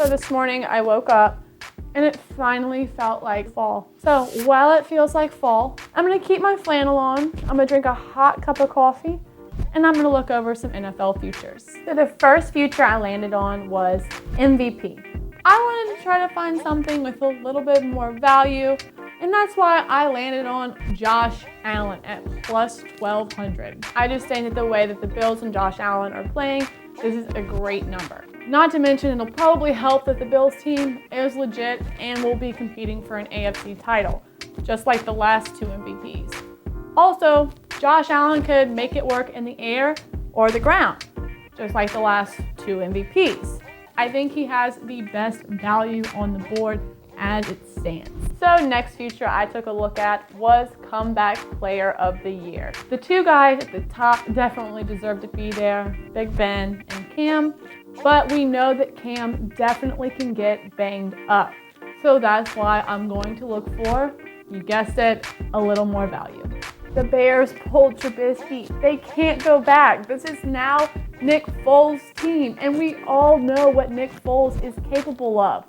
So this morning I woke up and it finally felt like fall. So while it feels like fall, I'm gonna keep my flannel on, I'm gonna drink a hot cup of coffee, and I'm gonna look over some NFL futures. So the first future I landed on was MVP. I wanted to try to find something with a little bit more value, and that's why I landed on Josh Allen at plus 1,200. I just think that the way that the Bills and Josh Allen are playing, this is a great number. Not to mention, it'll probably help that the Bills team is legit and will be competing for an AFC title, just like the last two MVPs. Also, Josh Allen could make it work in the air or the ground, just like the last two MVPs. I think he has the best value on the board as it stands. So next future I took a look at was Comeback Player of the Year. The two guys at the top definitely deserve to be there, Big Ben and Cam, but we know that Cam definitely can get banged up. So that's why I'm going to look for, you guessed it, a little more value. The Bears pulled Trubisky. They can't go back. This is now Nick Foles' team, and we all know what Nick Foles is capable of.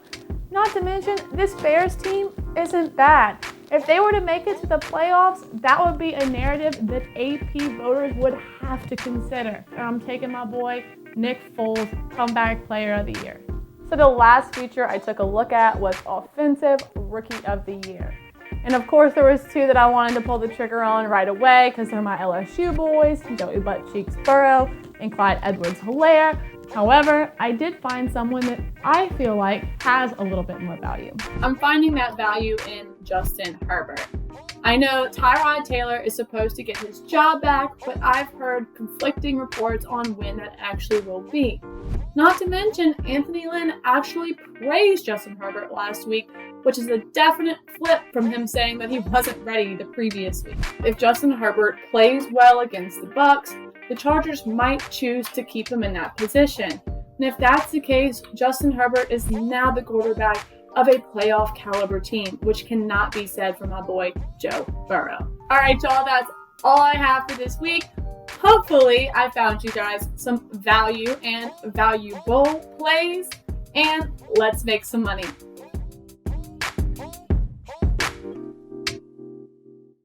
Not to mention, this Bears team isn't bad. If they were to make it to the playoffs, that would be a narrative that AP voters would have to consider. And I'm taking my boy, Nick Foles, Comeback Player of the Year. So the last feature I took a look at was Offensive Rookie of the Year. And of course, there was two that I wanted to pull the trigger on right away because they're my LSU boys, Joey Butt Cheeks Burrow and Clyde Edwards-Helaire. However, I did find someone that I feel like has a little bit more value. I'm finding that value in Justin Herbert. I know Tyrod Taylor is supposed to get his job back, but I've heard conflicting reports on when that actually will be. Not to mention, Anthony Lynn actually praised Justin Herbert last week, which is a definite flip from him saying that he wasn't ready the previous week. If Justin Herbert plays well against the Bucs, the Chargers might choose to keep him in that position. And if that's the case, Justin Herbert is now the quarterback of a playoff caliber team, which cannot be said for my boy, Joe Burrow. All right, y'all, that's all I have for this week. Hopefully, I found you guys some value and valuable plays, and let's make some money.